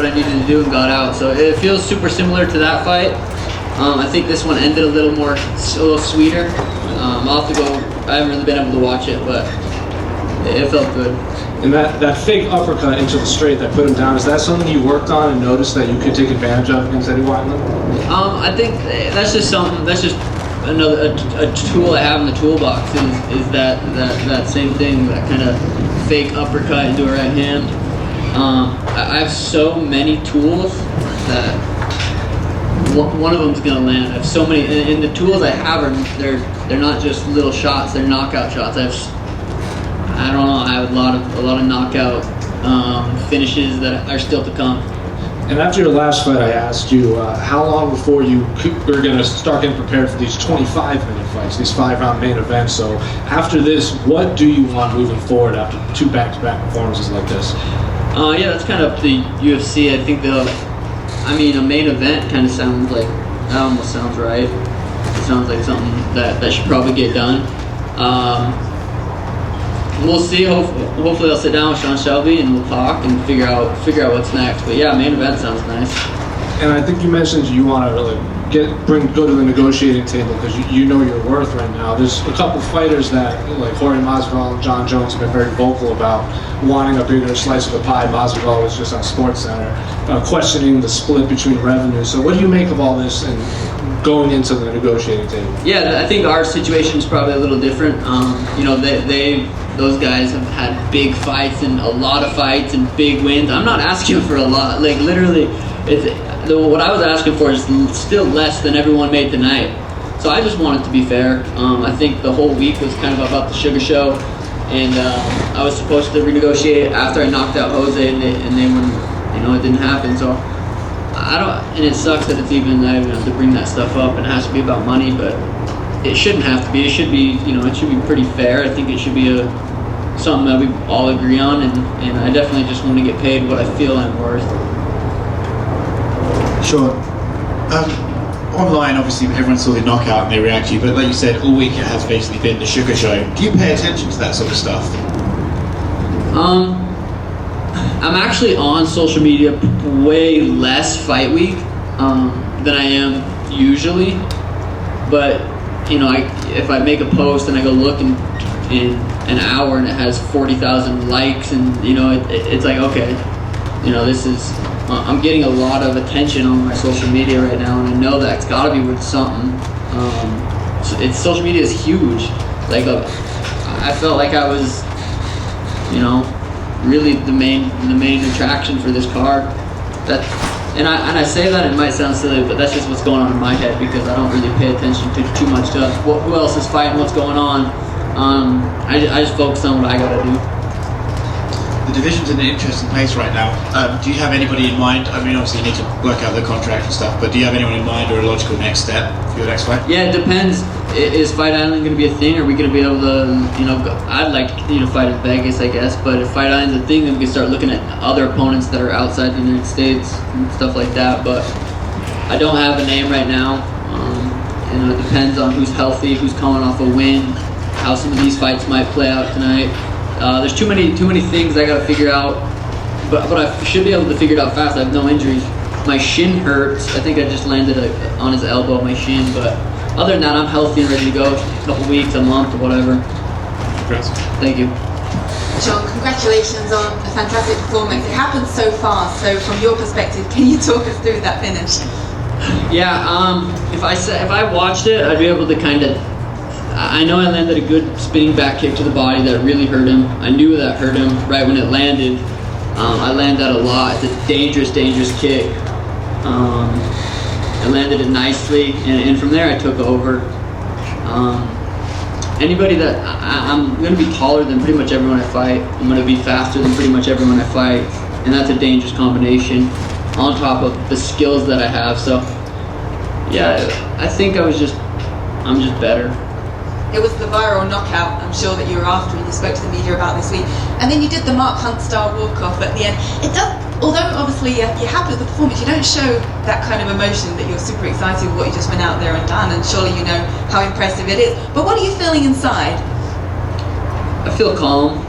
what I needed to do and got out. So it feels super similar to that fight. I think this one ended a little sweeter. I'll have to go. I haven't really been able to watch it, but it felt good. And that fake uppercut into the straight that put him down, is that something you worked on and noticed that you could take advantage of against Eddie Wineland? I think that's just something. That's just another a tool I have in the toolbox. Is that same thing, that kind of fake uppercut into a right hand. I have so many tools that one of them's gonna land. I have so many, and the tools I have they're not just little shots. They're knockout shots. I don't know. I have a lot of knockout finishes that are still to come. And after your last fight, I asked you how long before you were going to start getting prepared for these 25-minute fights, these 5-round main events. So after this, what do you want moving forward after 2 back-to-back performances like this? Yeah, that's kind of up to the UFC. I think a main event kind of sounds like, that almost sounds right. It sounds like something that should probably get done. We'll see. Hopefully I'll sit down with Sean Shelby and we'll talk and figure out what's next. But yeah, main event sounds nice. And I think you mentioned you want to really go to the negotiating table because you know your worth right now. There's a couple fighters that, like Jorge Masvidal and John Jones, have been very vocal about wanting a bigger slice of the pie. Masvidal was just on SportsCenter questioning the split between revenue. So what do you make of all this and going into the negotiating table? Yeah, I think our situation is probably a little different. Those guys have had big fights and a lot of fights and big wins. I'm not asking for a lot. Like literally, what I was asking for is still less than everyone made tonight. So I just want it to be fair. I think the whole week was kind of about the Suga show, and I was supposed to renegotiate after I knocked out Jose, and they wouldn't. It didn't happen. So I don't. And it sucks that I even have to bring that stuff up, and it has to be about money, but it shouldn't have to be. It should be. It should be pretty fair. I think it should be something that we all agree on, and I definitely just want to get paid what I feel I'm worth. Sure. Online, obviously, everyone saw the knockout and they react to you, but like you said, all week it has basically been the Suga show. Do you pay attention to that sort of stuff? I'm actually on social media way less fight week than I am usually, but if I make a post and I go look in an hour and it has 40,000 likes, and it's like, okay, this is I'm getting a lot of attention on my social media right now, and I know that's got to be worth something. Social media is huge. Like I felt like I was, really the main attraction for this card. And I say that, it might sound silly, but that's just what's going on in my head, because I don't really pay attention to too much to who else is fighting, what's going on. I just focus on what I gotta do. The division's in an interesting place right now. Do you have anybody in mind? I mean, obviously you need to work out the contract and stuff, but do you have anyone in mind or a logical next step for your next fight? Yeah, it depends. Is Fight Island going to be a thing? Are we going to be able to, I'd like to continue to fight in Vegas, I guess, but if Fight Island's a thing, then we can start looking at other opponents that are outside the United States and stuff like that, but I don't have a name right now. It depends on who's healthy, who's coming off a win, how some of these fights might play out tonight. There's too many things I gotta figure out, but I should be able to figure it out fast. I have no injuries. My shin hurts. I think I just landed on his elbow, my shin, but other than that, I'm healthy and ready to go. A couple weeks, a month, or whatever. Congrats. Thank you. Sean, congratulations on a fantastic performance. It happened so fast, so from your perspective, can you talk us through that finish? Yeah, if I watched it, I'd be able to kind of, I know I landed a good spinning back kick to the body that really hurt him. I knew that hurt him right when it landed. I landed that a lot. It's a dangerous kick. I landed it nicely, and from there I took over. Anybody that, I'm going to be taller than pretty much everyone I fight. I'm going to be faster than pretty much everyone I fight, and that's a dangerous combination on top of the skills that I have. So yeah, I think I'm just better. It was the viral knockout, I'm sure, that you were after, and you spoke to the media about this week. And then you did the Mark Hunt style walk-off at the end. It does, although obviously you're happy with the performance, you don't show that kind of emotion that you're super excited with what you just went out there and done, and surely you know how impressive it is. But what are you feeling inside? I feel calm.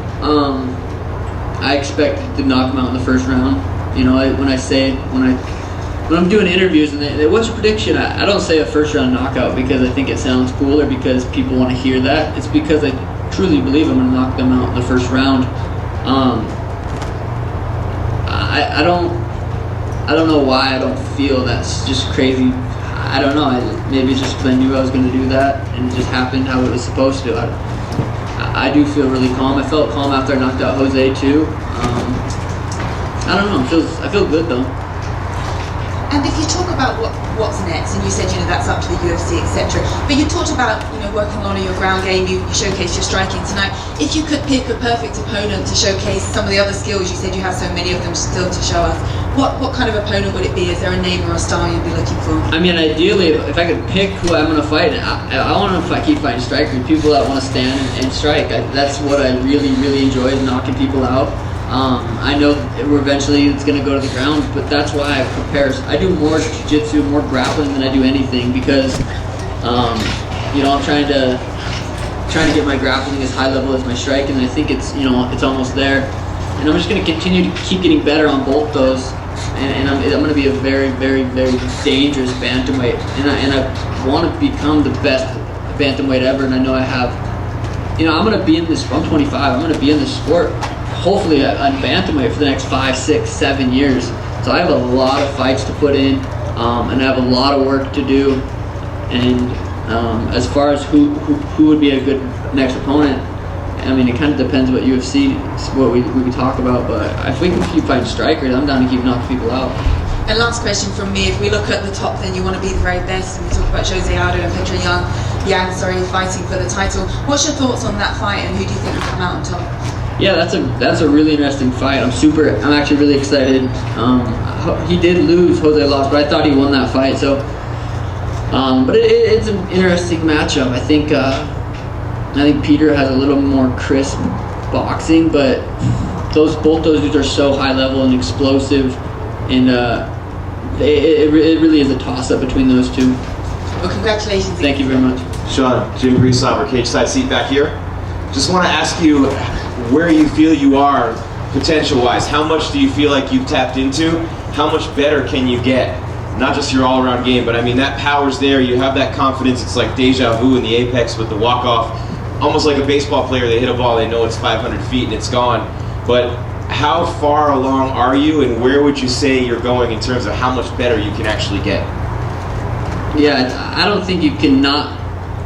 I expected to knock him out in the first round. when I'm doing interviews and what's your prediction? I don't say a first round knockout because I think it sounds cool or because people want to hear that. It's because I truly believe I'm going to knock them out in the first round. I don't know why I don't feel that's just crazy. I don't know. Maybe it's just because I knew I was going to do that and it just happened how it was supposed to. I do feel really calm. I felt calm after I knocked out Jose too. I don't know. I feel good though. And if you talk about what's next, and you said that's up to the UFC, etc. But you talked about working on your ground game. You showcased your striking tonight. If you could pick a perfect opponent to showcase some of the other skills, you said you have so many of them still to show us. What kind of opponent would it be? Is there a name or a style you'd be looking for? I mean, ideally, if I could pick who I'm going to fight, I want to keep fighting strikers, people that want to stand and strike. That's what I really, really enjoy, is knocking people out. I know eventually it's going to go to the ground, but that's why I prepare. I do more jiu-jitsu, more grappling than I do anything because, I'm trying to get my grappling as high level as my striking, and I think it's almost there. And I'm just going to continue to keep getting better on both those. And I'm going to be a very, very, very dangerous bantamweight, and I want to become the best bantamweight ever. And I know I have. I'm going to be in this. I'm 25. I'm going to be in this sport, hopefully on bantamweight for the next 5, 6, 7 years. So I have a lot of fights to put in, and I have a lot of work to do. And as far as who would be a good next opponent, I mean, it kind of depends what UFC, what we talk about, but if we can keep fighting strikers, I'm down to keep knocking people out. And last question from me, if we look at the top, then you want to be the very best, and we talk about Jose Aldo and Petr Yan, fighting for the title. What's your thoughts on that fight, and who do you think will come out on top? Yeah, that's a really interesting fight. I'm actually really excited. He did lose, Jose lost, but I thought he won that fight, so but it's an interesting matchup. I think Peter has a little more crisp boxing, but both those dudes are so high level and explosive, and it really is a toss-up between those two. Well, congratulations. Thank you very much. Sean, Jim Greasover, cage side seat back here. Just want to ask you where you feel you are potential-wise. How much do you feel like you've tapped into? How much better can you get? Not just your all-around game, but I mean, that power's there. You have that confidence. It's like deja vu in the apex with the walk-off. Almost like a baseball player, they hit a ball, they know it's 500 feet and it's gone. But how far along are you, and where would you say you're going in terms of how much better you can actually get? Yeah, I don't think you can not.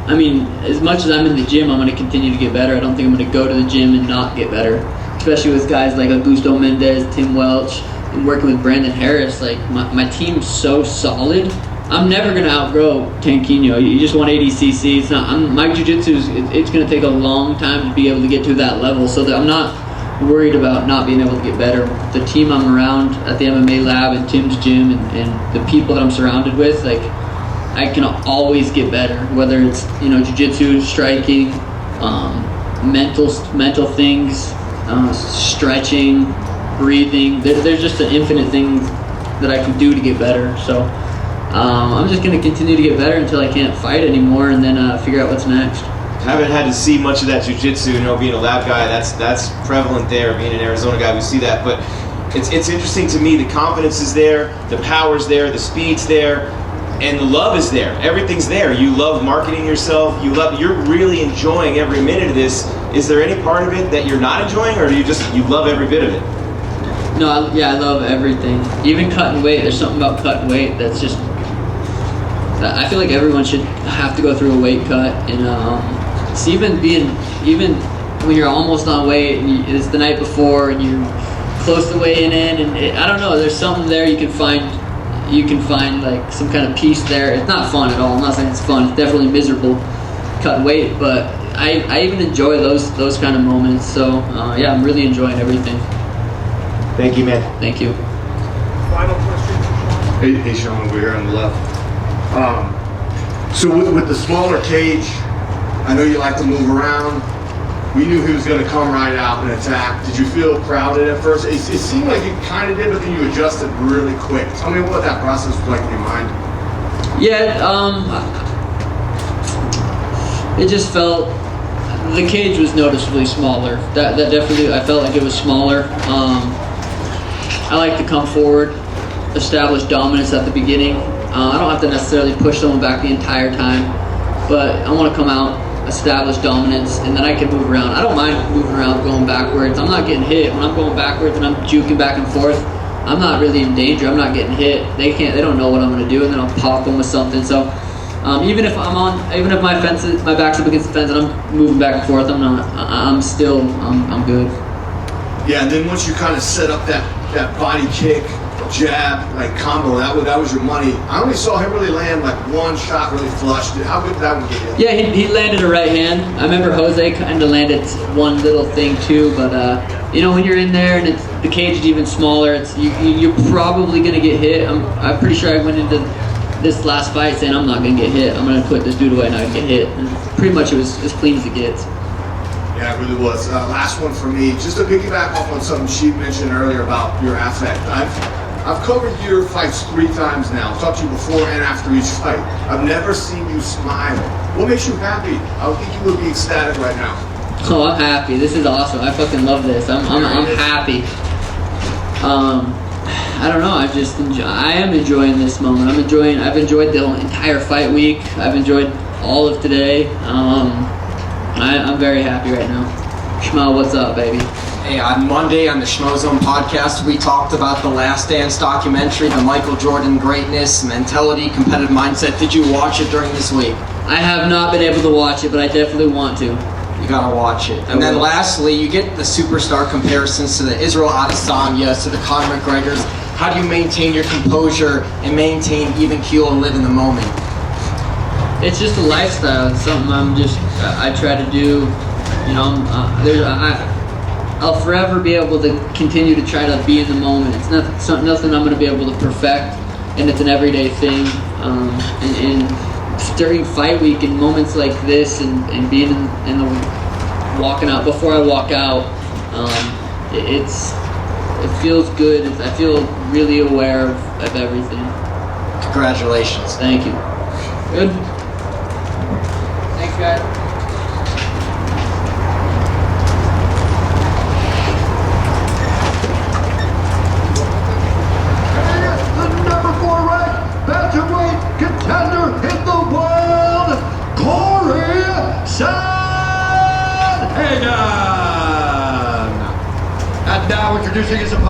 I mean, as much as I'm in the gym, I'm going to continue to get better. I don't think I'm going to go to the gym and not get better. Especially with guys like Augusto Mendez, Tim Welch, and working with Brandon Harris. Like, my team's so solid. I'm never going to outgrow Tanquinho. You just want ADCC. It's not. My jiu-jitsu it's going to take a long time to be able to get to that level. So that I'm not worried about not being able to get better. The team I'm around at the MMA lab and Tim's gym and the people that I'm surrounded with, like, I can always get better. Whether it's jiu-jitsu, striking, mental things, stretching, breathing. There's just an infinite thing that I can do to get better. So. I'm just going to continue to get better until I can't fight anymore, and then figure out what's next. Haven't had to see much of that jiu-jitsu, being a lab guy, that's prevalent there. Being an Arizona guy, we see that. But it's interesting to me, the confidence is there, the power's there, the speed's there, and the love is there. Everything's there. You love marketing yourself. You're really enjoying every minute of this. Is there any part of it that you're not enjoying, or do you love every bit of it? No, I love everything. Even cutting weight. There's something about cutting weight that's just. I feel like everyone should have to go through a weight cut, and it's even when you're almost on weight and it's the night before and you're close to weighing in, and I don't know. There's something there you can find like some kind of peace there. It's not fun at all. I'm not saying it's fun. It's definitely miserable cutting weight, but I even enjoy those kind of moments. So yeah, I'm really enjoying everything. Thank you, man. Thank you. Final question. Hey Sean, we're here on the left. So with the smaller cage, I know you like to move around. We knew he was going to come right out and attack. Did you feel crowded at first? It seemed like you kind of did, but then you adjusted really quick. Tell me what that process was like in your mind. Yeah, it just felt the cage was noticeably smaller. That definitely, I felt like it was smaller. I like to come forward, establish dominance at the beginning. I don't have to necessarily push someone back the entire time, but I want to come out, establish dominance, and then I can move around. I don't mind moving around, going backwards. I'm not getting hit. When I'm going backwards and I'm juking back and forth, I'm not really in danger. I'm not getting hit. They don't know what I'm going to do, and then I'll pop them with something. So even if my back's up against the fence and I'm moving back and forth, I'm good. Yeah, and then once you kind of set up that body kick, jab, like combo, that was your money. I only saw him really land like one shot really flush. How good did that one get you? Yeah, he landed a right hand. I remember Jose kind of landed one little thing too, but when you're in there and the cage is even smaller, you're probably gonna get hit. I'm pretty sure I went into this last fight saying I'm not gonna get hit. I'm gonna put this dude away and I get hit. And pretty much it was as clean as it gets. Yeah, it really was. Last one for me, just to piggyback off on something she mentioned earlier about your affect. I've covered your fights 3 times now. I've talked to you before and after each fight. I've never seen you smile. What makes you happy? I would think you would be ecstatic right now. Oh, I'm happy. This is awesome. I fucking love this. I'm happy. I don't know. I am enjoying this moment. I've enjoyed the entire fight week. I've enjoyed all of today. I'm very happy right now. Shmo, what's up, baby? Hey, on Monday on the Schmozone podcast, we talked about the Last Dance documentary, the Michael Jordan greatness, mentality, competitive mindset. Did you watch it during this week? I have not been able to watch it, but I definitely want to. You gotta watch it. And then lastly, you get the superstar comparisons to the Israel Adesanyas, to the Conor McGregors. How do you maintain your composure and maintain even keel and live in the moment? It's just a lifestyle. It's something I try to do. I'll forever be able to continue to try to be in the moment. It's nothing I'm going to be able to perfect, and it's an everyday thing. And during fight week and moments like this, and being in the walking out before I walk out, it feels good. I feel really aware of everything. Congratulations. Thank you. Good. Thanks, guys. Bantamweight contender in the world, Corey Sandhagen. And now introducing his opponent.